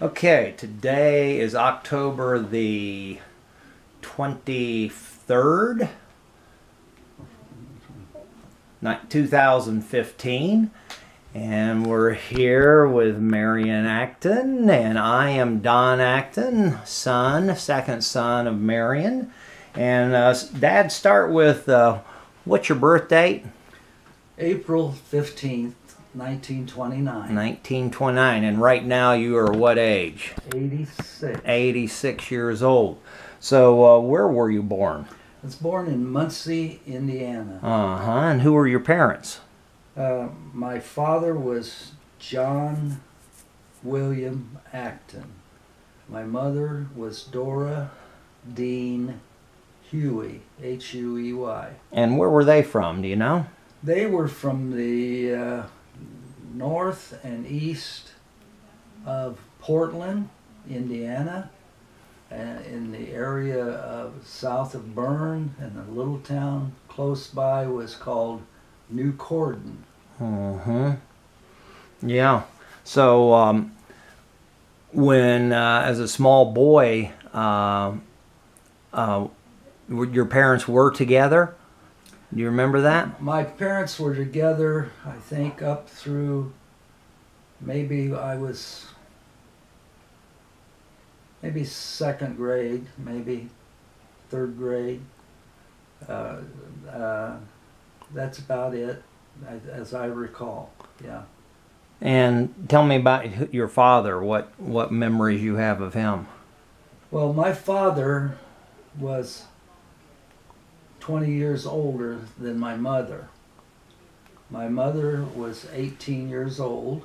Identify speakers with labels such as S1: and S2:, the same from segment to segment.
S1: Okay, today is October the 23rd, 2015, and we're here with Marion Acton, and I am Don Acton, second son of Marion. And Dad, start with what's your birth date?
S2: April 15th, 1929.
S1: 1929, and right now you are what age?
S2: 86.
S1: 86 years old. So where were you born?
S2: I was born in Muncie, Indiana.
S1: And who were your parents?
S2: My father was John William Acton. My mother was Dora Dean Huey, H-U-E-Y.
S1: And where were they from, do you know?
S2: They were from the north and east of Portland, Indiana, in the area of south of Bern, and a little town close by was called New Cordon.
S1: Yeah. So when as a small boy, your parents were together? Do you remember that?
S2: My parents were together, I think, up through maybe I was second grade, maybe third grade. That's about it, as I recall. Yeah.
S1: And tell me about your father. What memories you have of him?
S2: Well, my father was 20 years older than my mother. My mother was 18 years old,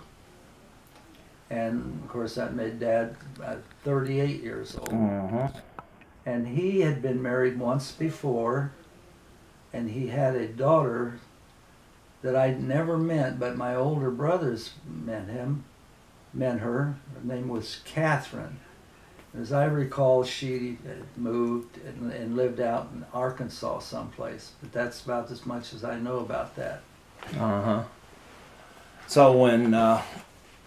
S2: and of course that made Dad 38 years old. And he had been married once before, and he had a daughter that I'd never met, but my older brothers met her. Her name was Catherine. As I recall, she moved and lived out in Arkansas someplace, but that's about as much as I know about that.
S1: So when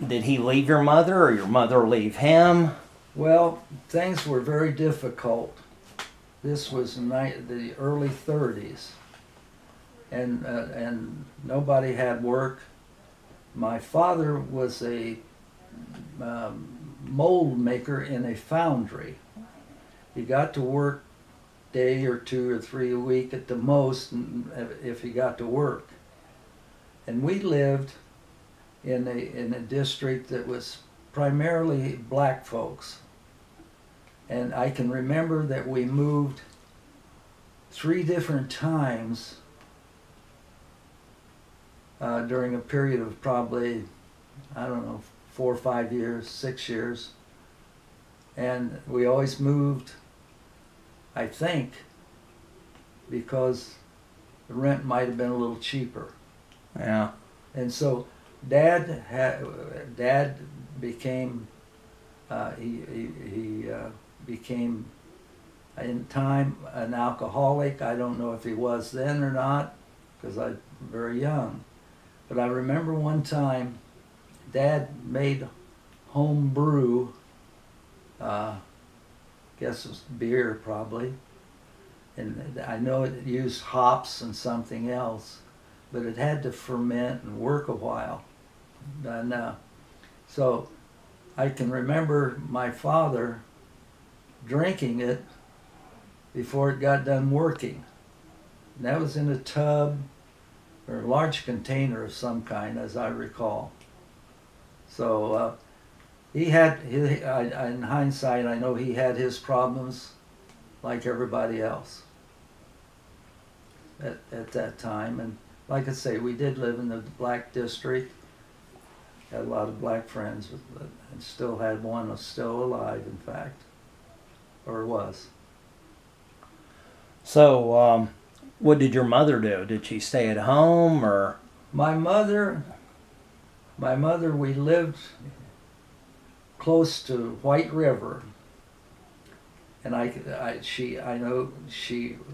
S1: did he leave your mother, or your mother leave him?
S2: Well, things were very difficult. This was in the early 30s, and nobody had work. My father was a mold maker in a foundry. He got to work day or two or three a week at the most, if he got to work. And we lived in a district that was primarily black folks. And I can remember that we moved 3 different times during a period of probably, I don't know, 4 or 5 years, 6 years. And we always moved, I think, because the rent might have been a little cheaper.
S1: Yeah.
S2: And so Dad became, he became in time an alcoholic. I don't know if he was then or not, because I was very young. But I remember one time Dad made home brew, guess it was beer probably, and I know it used hops and something else, but it had to ferment and work a while. And so I can remember my father drinking it before it got done working. And that was in a tub or a large container of some kind, as I recall. So in hindsight, I know he had his problems like everybody else at that time. And like I say, we did live in the black district, had a lot of black friends, and still had one was still alive, in fact, or was.
S1: So what did your mother do? Did she stay at home, or?
S2: My mother, we lived close to White River, and I know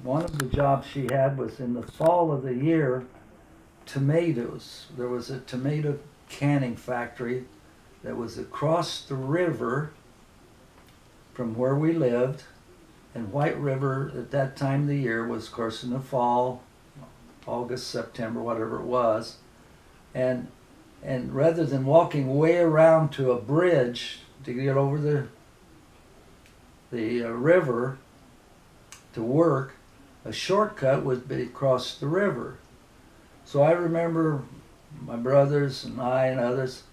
S2: one of the jobs she had was in the fall of the year, tomatoes. There was a tomato canning factory that was across the river from where we lived. And White River at that time of the year was, of course, in the fall, August, September, whatever it was. And rather than walking way around to a bridge to get over the river to work, a shortcut would be across the river. So I remember my brothers and I and others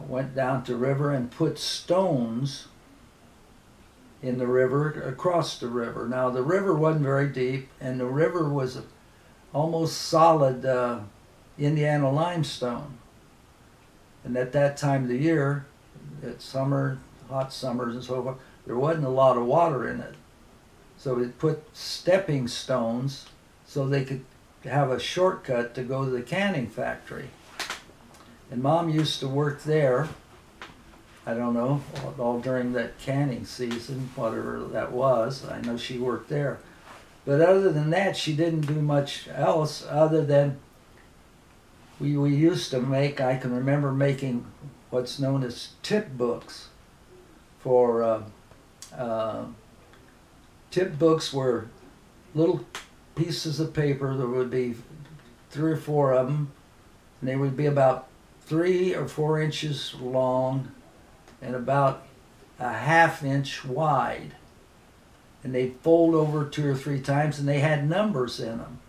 S2: went down to the river and put stones in the river, across the river. Now the river wasn't very deep, and the river was almost solid Indiana limestone. And at that time of the year, at summer, hot summers and so forth, there wasn't a lot of water in it. So we put stepping stones so they could have a shortcut to go to the canning factory. And Mom used to work there, I don't know, all during that canning season, whatever that was. I know she worked there. But other than that, she didn't do much else other than we used to make, I can remember making what's known as tip books. Tip books were little pieces of paper. There would be 3 or 4 of them, and they would be about 3 or 4 inches long and about a ½ inch wide. And they'd fold over 2 or 3 times, and they had numbers in them.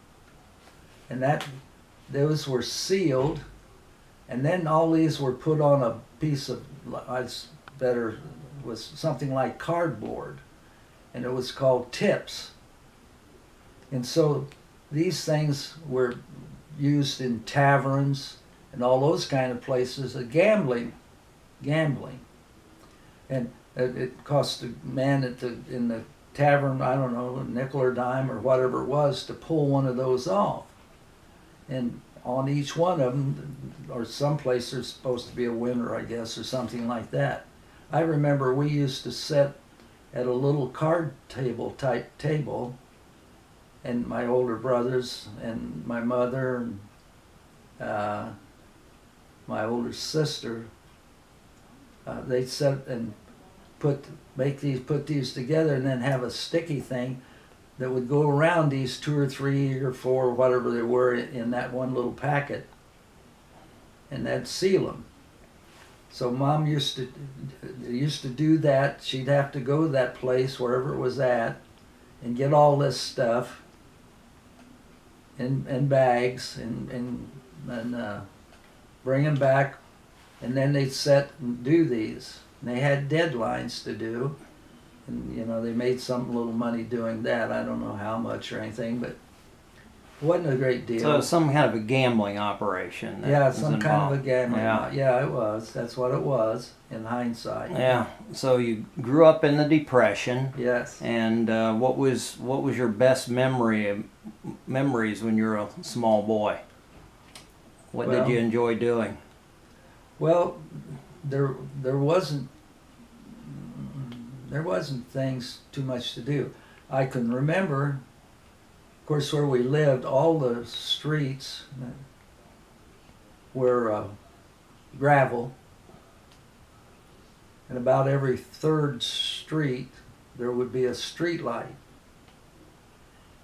S2: And those were sealed, and then all these were put on a piece of, was something like cardboard, and it was called tips. And so these things were used in taverns and all those kind of places, gambling. And it cost the man in the tavern, I don't know, a nickel or dime or whatever it was to pull one of those off. And on each one of them, or someplace there's supposed to be a winner, I guess, or something like that. I remember we used to sit at a little card table type table, and my older brothers and my mother and my older sister, they'd sit and put these together and then have a sticky thing that would go around these 2 or 3 or 4, whatever they were, in that one little packet, and that'd seal them. So Mom used to do that. She'd have to go to that place, wherever it was at, and get all this stuff in bags and bring them back, and then they'd sit and do these. And they had deadlines to do, and you know, they made some little money doing that. I don't know how much or anything, but it wasn't a great deal.
S1: So some kind of a gambling operation.
S2: Yeah, some kind of a gambling.
S1: Yeah,
S2: it was. That's what it was in hindsight.
S1: Yeah. So you grew up in the Depression.
S2: Yes.
S1: And what was your best memories when you were a small boy? What did you enjoy doing?
S2: Well, there wasn't things too much to do. I can remember, of course, where we lived, all the streets were gravel, and about every 3rd street there would be a street light.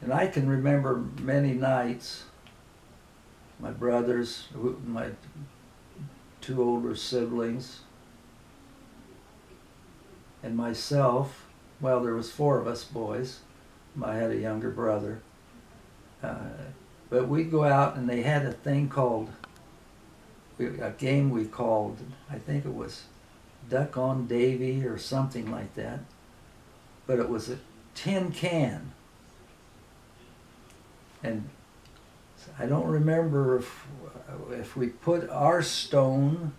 S2: And I can remember many nights, my brothers, my 2 older siblings, and myself. Well, there was 4 of us boys. I had a younger brother. But we'd go out, and they had a thing called, a game we called, I think it was Duck on Davy or something like that. But it was a tin can. And I don't remember if we put our stone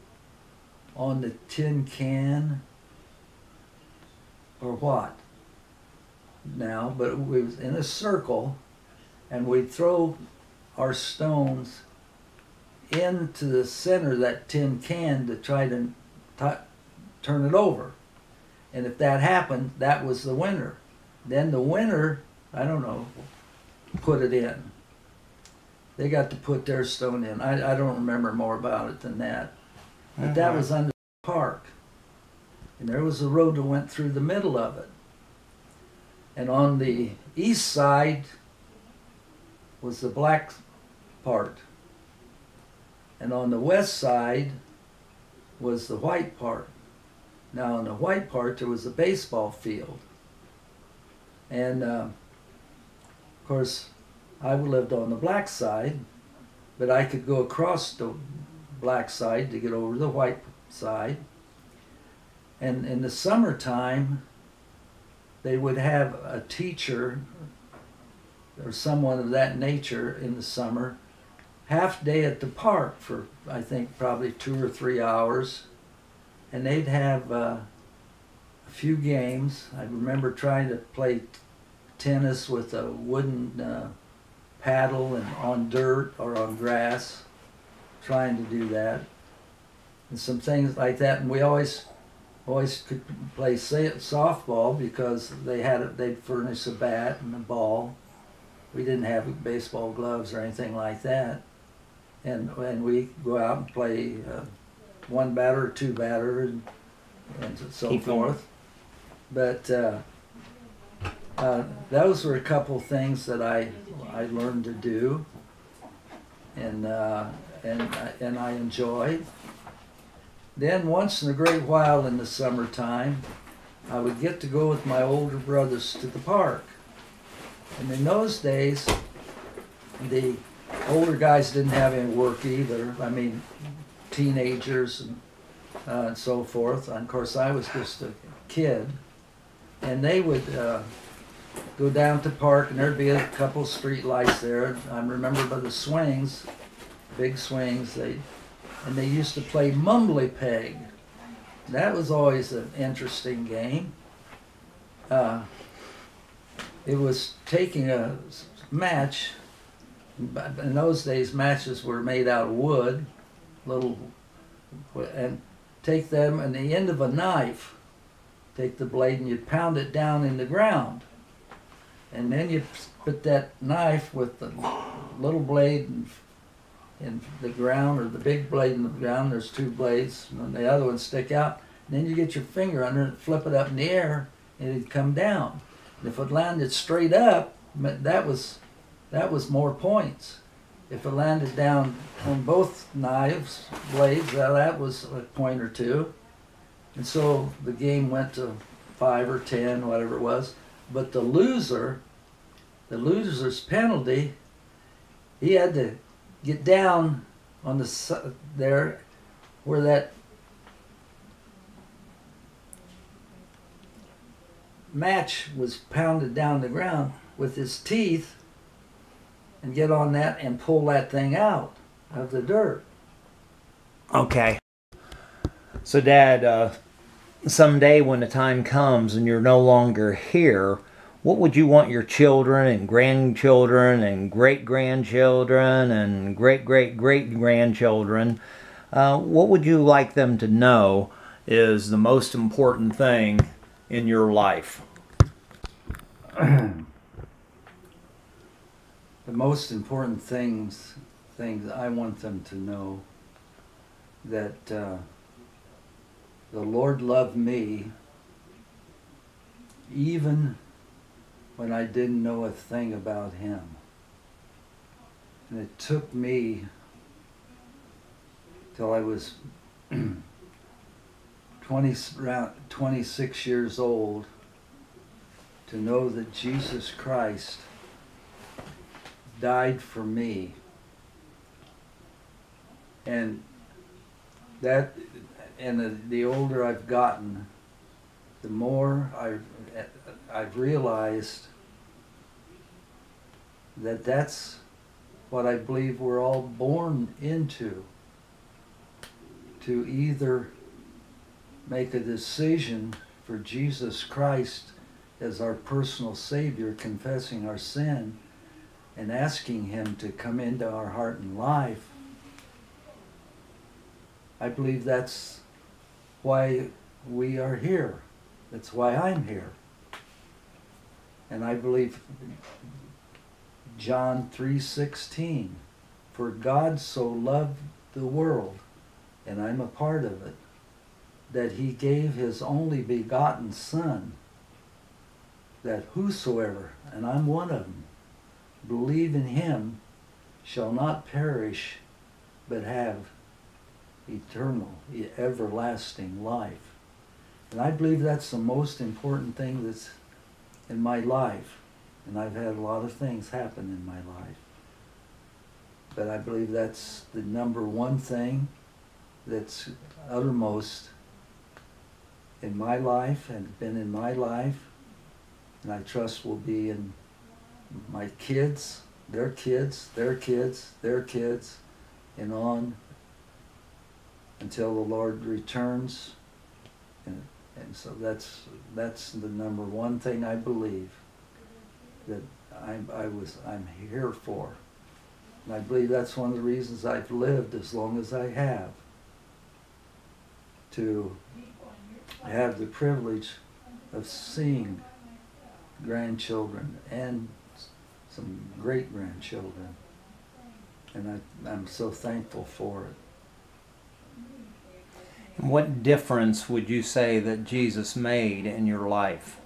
S2: on the tin can or what now, but we was in a circle, and we'd throw our stones into the center of that tin can to try to turn it over. And if that happened, that was the winner. Then the winner, I don't know, put it in. They got to put their stone in. I don't remember more about it than that. But that was under park. And there was a road that went through the middle of it. And on the east side was the black part. And on the west side was the white part. Now on the white part there was a baseball field. And of course I lived on the black side, but I could go across the black side to get over to the white side. And in the summertime, they would have a teacher or someone of that nature in the summer, half day at the park for, I think, probably 2 or 3 hours. And they'd have a few games. I remember trying to play tennis with a wooden paddle and on dirt or on grass, trying to do that. And some things like that. And we always could play softball because they'd furnish a bat and a ball. We didn't have baseball gloves or anything like that. And we go out and play one batter or two batter and so forth. But those were a couple things that I learned to do, and I enjoyed. Then once in a great while in the summertime, I would get to go with my older brothers to the park. And in those days, the older guys didn't have any work either. I mean, teenagers and so forth. And of course, I was just a kid. And they would go down to the park, and there'd be a couple street lights there. I remember by the swings, big swings, and they used to play mumbly peg. That was always an interesting game. It was taking a match. In those days, matches were made out of wood, and take them and the end of a knife, take the blade and you'd pound it down in the ground. And then you'd put that knife with the little blade in the ground, or the big blade in the ground. There's two blades, and the other ones stick out. And then you get your finger under it, flip it up in the air, and it'd come down. And if it landed straight up, that was more points. If it landed down on both knives, blades, that was a point or two. And so the game went to 5 or 10, whatever it was. But the loser's penalty, he had to get down on there where that match was pounded down the ground with his teeth, and get on that and pull that thing out of the dirt.
S1: Okay. So Dad, someday when the time comes and you're no longer here, what would you want your children and grandchildren and great-grandchildren and great-great-great-grandchildren, what would you like them to know is the most important thing in your life?
S2: The most important things I want them to know that the Lord loved me even when I didn't know a thing about Him. And it took me till I was around 26 years old to know that Jesus Christ died for me. And the older I've gotten, the more I've realized that that's what I believe we're all born into, to either make a decision for Jesus Christ as our personal Savior, confessing our sin and asking Him to come into our heart and life. I believe that's why we are here. That's why I'm here. And I believe John 3:16, for God so loved the world, and I'm a part of it, that he gave his only begotten Son, that whosoever, and I'm one of them, believe in him shall not perish, but have eternal, everlasting life. And I believe that's the most important thing that's in my life. And I've had a lot of things happen in my life. But I believe that's the number one thing that's uttermost in my life and been in my life, and I trust will be in my kids, their kids, their kids, their kids, and on until the Lord returns. And so that's the number one thing I believe that I'm here for. And I believe that's one of the reasons I've lived as long as I have, to have the privilege of seeing grandchildren and some great-grandchildren. And I'm so thankful for it.
S1: What difference would you say that Jesus made in your life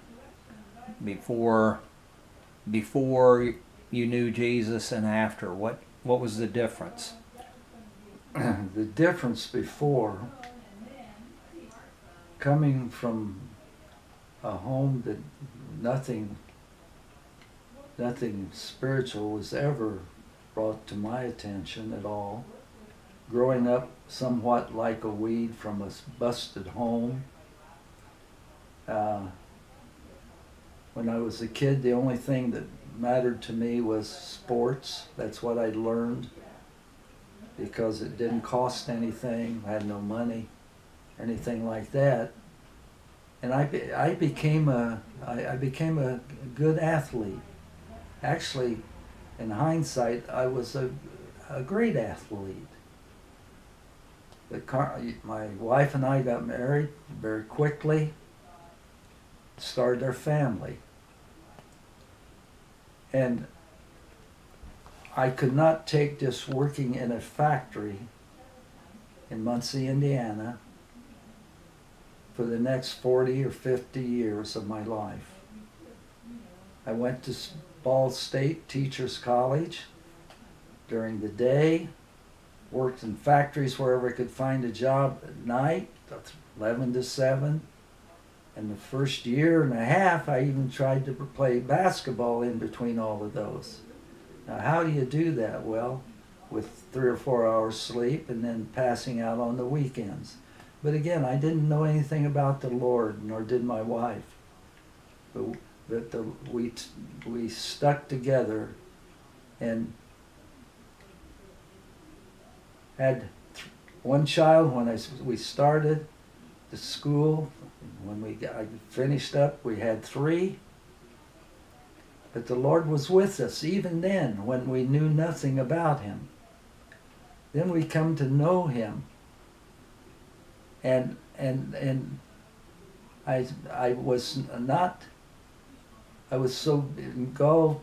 S1: before you knew Jesus and after? What was the difference?
S2: The difference before, coming from a home that nothing spiritual was ever brought to my attention at all, growing up somewhat like a weed from a busted home. When I was a kid, the only thing that mattered to me was sports. That's what I learned, because it didn't cost anything. I had no money, anything like that. And I became a good athlete. Actually, in hindsight, I was a great athlete. My wife and I got married very quickly, started our family. And I could not take just working in a factory in Muncie, Indiana, for the next 40 or 50 years of my life. I went to Ball State Teachers College during the day, worked in factories wherever I could find a job at night, 11 to 7. And the first year and a half, I even tried to play basketball in between all of those. Now, how do you do that? Well, with 3 or 4 hours sleep and then passing out on the weekends. But again, I didn't know anything about the Lord, nor did my wife. But we stuck together and had one child when we started the school. When I finished up, we had 3. But the Lord was with us even then, when we knew nothing about Him. Then we come to know Him. And I was so engulfed,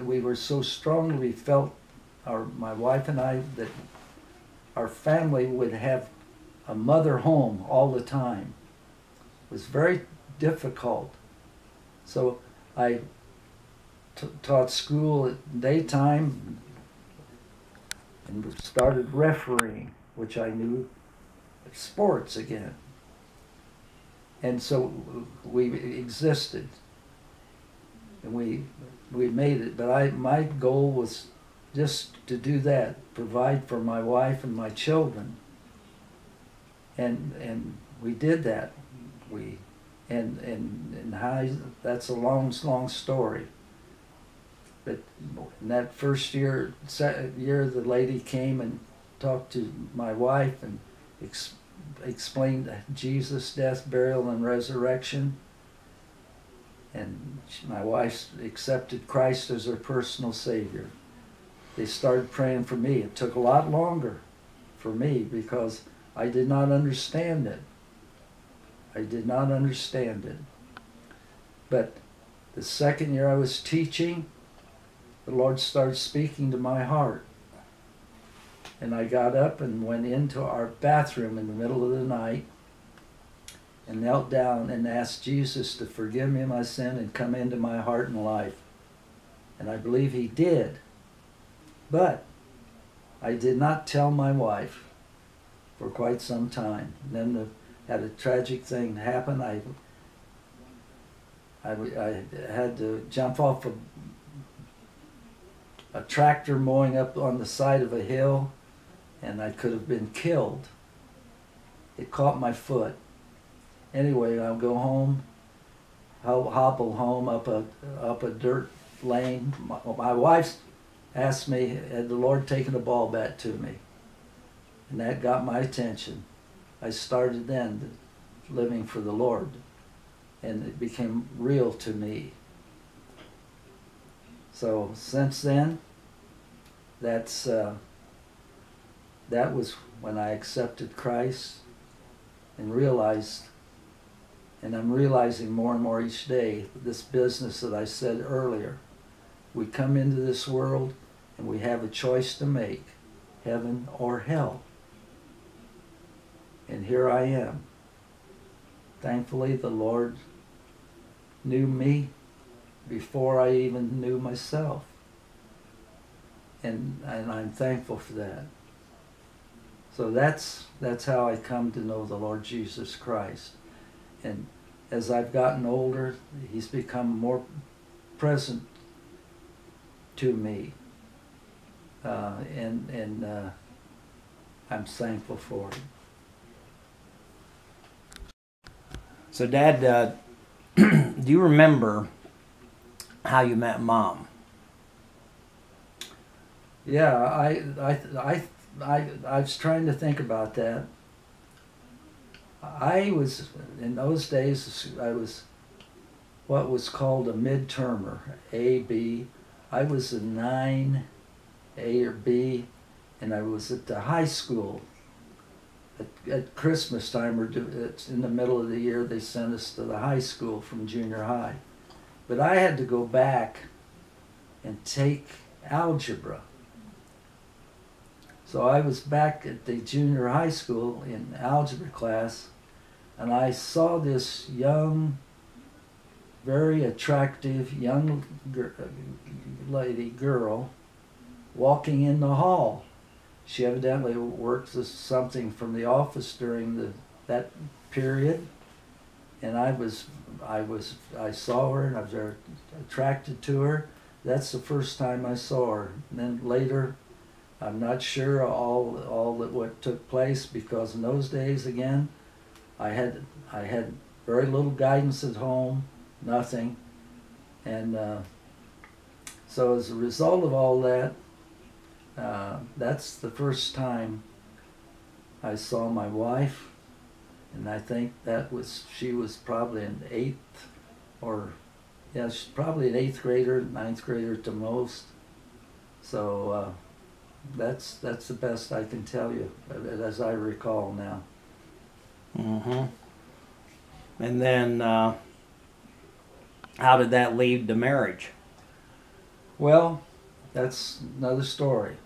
S2: we were so strongly felt, my wife and I, that our family would have a mother home all the time. It was very difficult. So I taught school at daytime and started refereeing, which I knew sports again. And so we existed, and we made it. But my goal was just to do that, provide for my wife and my children. And we did that. And how, that's a long story. But in that first year, the lady came and talked to my wife and explained Jesus' death, burial, and resurrection. And my wife accepted Christ as her personal Savior. They started praying for me. It took a lot longer for me because I did not understand it. I did not understand it. But the second year I was teaching, the Lord started speaking to my heart. And I got up and went into our bathroom in the middle of the night and knelt down and asked Jesus to forgive me my sin and come into my heart and life. And I believe he did. But I did not tell my wife for quite some time. And then had a tragic thing happen. I had to jump off a tractor mowing up on the side of a hill, and I could have been killed. It caught my foot. Anyway, I'll go home, I'll hobble home up a dirt lane. My wife asked me, had the Lord taken a ball bat to me? And that got my attention. I started then living for the Lord, and it became real to me. So since then, that was when I accepted Christ and realized, and I'm realizing more and more each day, this business that I said earlier. We come into this world and we have a choice to make, heaven or hell. And here I am. Thankfully, the Lord knew me before I even knew myself. And I'm thankful for that. So that's how I come to know the Lord Jesus Christ. And as I've gotten older, he's become more present to me. And I'm thankful for it.
S1: So, Dad, do you remember how you met Mom?
S2: Yeah, I was trying to think about that. I was, in those days, I was what was called a mid-termer, A, B. I was a 9, A or B, and I was at the high school. At Christmas time, or it's in the middle of the year, they sent us to the high school from junior high. But I had to go back and take algebra. So I was back at the junior high school in algebra class, and I saw this young, very attractive young girl walking in the hall. She evidently worked as something from the office during that period, and I saw her and I was very attracted to her. That's the first time I saw her. And then later, I'm not sure all that what took place, because in those days, again, I had very little guidance at home, nothing, and so as a result of all that, that's the first time I saw my wife, and I think she was probably an 8th, she's probably an 8th grader, 9th grader at the most. So that's the best I can tell you, as I recall now.
S1: Mm-hmm. And then, how did that lead to marriage?
S2: Well, that's another story.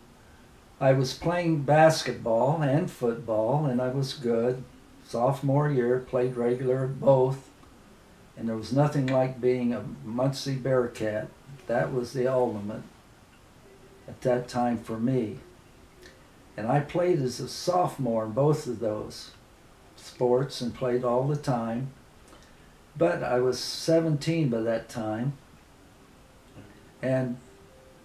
S2: I was playing basketball and football, and I was good. Sophomore year, played regular both, and there was nothing like being a Muncie Bearcat. That was the ultimate at that time for me. And I played as a sophomore in both of those sports and played all the time. But I was 17 by that time, and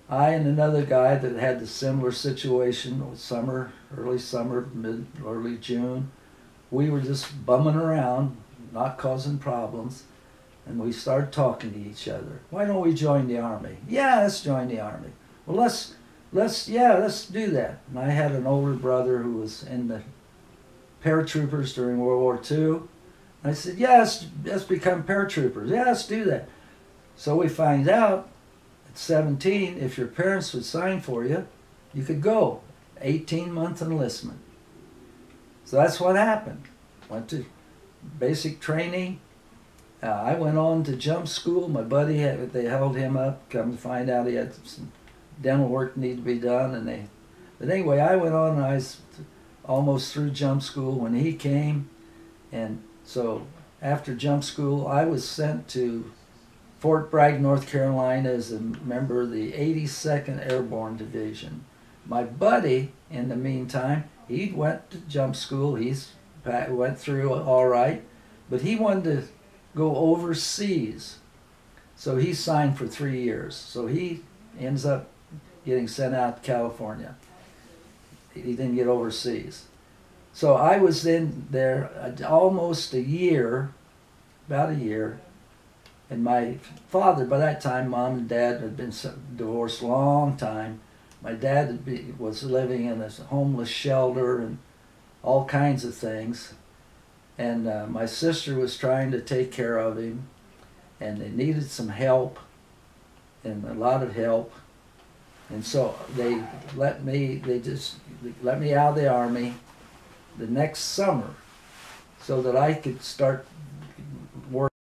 S2: I and another guy that had a similar situation, early summer, early June, we were just bumming around, not causing problems, and we started talking to each other. Why don't we join the Army? Yeah, let's join the Army. Well, let's do that. And I had an older brother who was in the paratroopers during World War II. And I said, yeah, let's become paratroopers. Yeah, let's do that. So we find out, at 17, if your parents would sign for you, you could go. 18-month enlistment. So that's what happened. Went to basic training. I went on to jump school. My buddy, they held him up. Come to find out he had some dental work need to be done. But anyway, I went on and I was almost through jump school when he came. And so after jump school, I was sent to Fort Bragg, North Carolina as a member of the 82nd Airborne Division. My buddy, in the meantime, he went to jump school. Went through all right, but he wanted to go overseas. So he signed for 3 years. So he ends up getting sent out to California. He didn't get overseas. So I was in there almost a year, about a year, and my father, by that time, Mom and Dad had been divorced a long time. My dad was living in a homeless shelter and all kinds of things. And my sister was trying to take care of him, and they needed some help, and a lot of help. And so they just let me out of the Army the next summer so that I could start working.